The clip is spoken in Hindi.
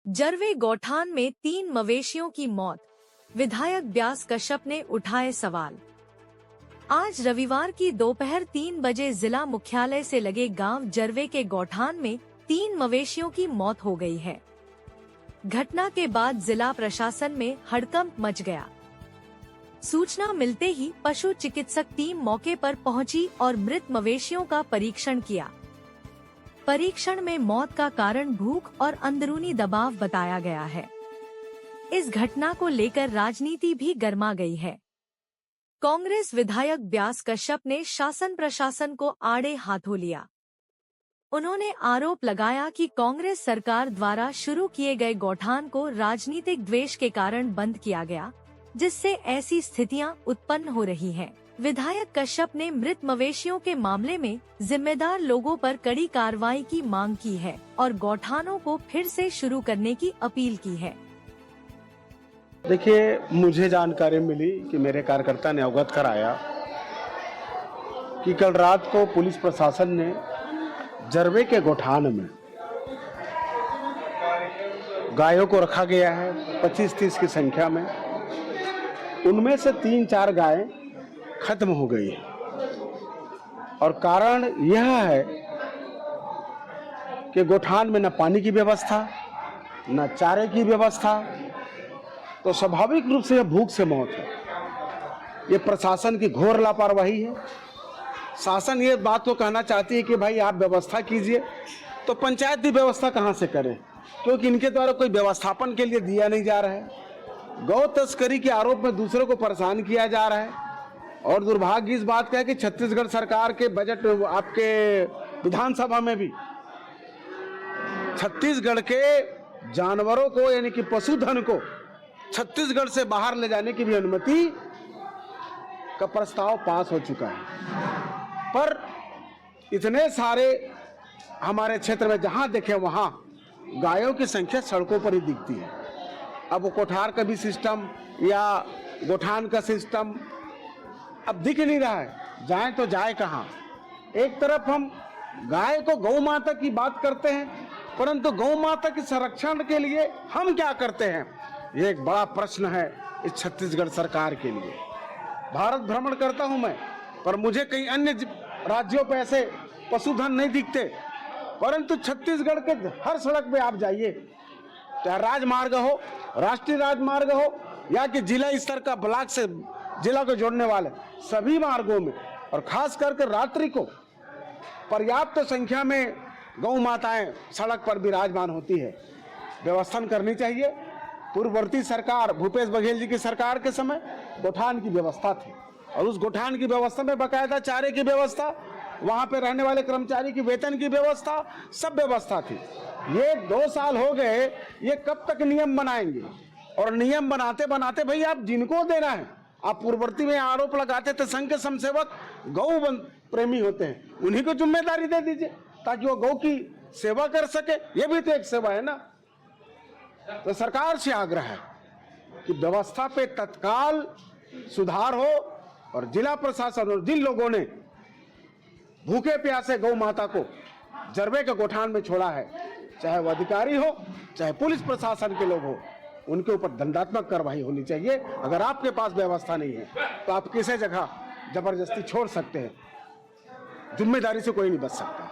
जरवे गौठान में 3 मवेशियों की मौत, विधायक ब्यास कश्यप ने उठाए सवाल। आज रविवार की दोपहर 3 बजे जिला मुख्यालय से लगे गांव जरवे के गौठान में 3 मवेशियों की मौत हो गई है। घटना के बाद जिला प्रशासन में हड़कंप मच गया। सूचना मिलते ही पशु चिकित्सक टीम मौके पर पहुंची और मृत मवेशियों का परीक्षण किया। परीक्षण में मौत का कारण भूख और अंदरूनी दबाव बताया गया है। इस घटना को लेकर राजनीति भी गर्मा गई है। कांग्रेस विधायक ब्यास कश्यप ने शासन प्रशासन को आड़े हाथों लिया। उन्होंने आरोप लगाया कि कांग्रेस सरकार द्वारा शुरू किए गए गौठान को राजनीतिक द्वेष के कारण बंद किया गया, जिससे ऐसी स्थितियां उत्पन्न हो रही हैं। विधायक कश्यप ने मृत मवेशियों के मामले में जिम्मेदार लोगों पर कड़ी कार्रवाई की मांग की है और गौठानों को फिर से शुरू करने की अपील की है। देखिए, मुझे जानकारी मिली कि मेरे कार्यकर्ता ने अवगत कराया कि कल रात को पुलिस प्रशासन ने जरवे के गौठान में गायों को रखा गया है 25-30 की संख्या में। उनमें से 3-4 गायें खत्म हो गई है और कारण यह है कि गौठान में न पानी की व्यवस्था, न चारे की व्यवस्था, तो स्वाभाविक रूप से यह भूख से मौत है। ये प्रशासन की घोर लापरवाही है। शासन ये बात को कहना चाहती है कि भाई आप व्यवस्था कीजिए, तो पंचायत भी व्यवस्था कहाँ से करे, क्योंकि इनके द्वारा कोई व्यवस्थापन के लिए दिया नहीं जा रहा है। गौ तस्करी के आरोप में दूसरों को परेशान किया जा रहा है। और दुर्भाग्य इस बात का है कि छत्तीसगढ़ सरकार के बजट आपके विधानसभा में भी छत्तीसगढ़ के जानवरों को यानी कि पशुधन को छत्तीसगढ़ से बाहर ले जाने की भी अनुमति का प्रस्ताव पास हो चुका है। पर इतने सारे हमारे क्षेत्र में जहां देखें वहां गायों की संख्या सड़कों पर ही दिखती है। अब वो कोठार का भी सिस्टम या गौठान का सिस्टम अब दिख नहीं रहा है। जाए तो जाए कहाँ। एक तरफ हम गाय को गौ माता की बात करते हैं, परंतु गौ माता के संरक्षण के लिए हम क्या करते हैं, ये एक बड़ा प्रश्न है इस छत्तीसगढ़ सरकार के लिए। भारत भ्रमण करता हूं मैं, पर मुझे कई अन्य राज्यों पर ऐसे पशुधन नहीं दिखते, परंतु छत्तीसगढ़ के हर सड़क पे आप जाइए, चाहे राजमार्ग हो, राष्ट्रीय राजमार्ग हो या कि जिला स्तर का ब्लॉक से जिला को जोड़ने वाले सभी मार्गों में और खास करके रात्रि को पर्याप्त संख्या में गौ माताएं सड़क पर विराजमान होती है। व्यवस्था करनी चाहिए। पूर्ववर्ती सरकार भूपेश बघेल जी की सरकार के समय गौठान की व्यवस्था थी और उस गौठान की व्यवस्था में बाकायदा चारे की व्यवस्था, वहां पे रहने वाले कर्मचारी की वेतन की व्यवस्था, सब व्यवस्था थी। ये 2 साल हो गए, ये कब तक नियम बनाएंगे? और नियम बनाते बनाते भाई आप जिनको देना है, आप पूर्ववर्ती में आरोप लगाते थे संघ के समसेवक गौ प्रेमी होते हैं, उन्हीं को जिम्मेदारी दे दीजिए ताकि वो गौ की सेवा कर सके। ये भी तो एक सेवा है ना। तो सरकार से आग्रह है कि व्यवस्था पे तत्काल सुधार हो और जिला प्रशासन और जिन लोगों ने भूखे प्यासे गौ माता को जरवे के गौठान में छोड़ा है, चाहे वो अधिकारी हो चाहे पुलिस प्रशासन के लोग हो, उनके ऊपर दंडात्मक कार्रवाई होनी चाहिए। अगर आपके पास व्यवस्था नहीं है तो आप किसी जगह जबरदस्ती छोड़ सकते हैं, जिम्मेदारी से कोई नहीं बच सकता।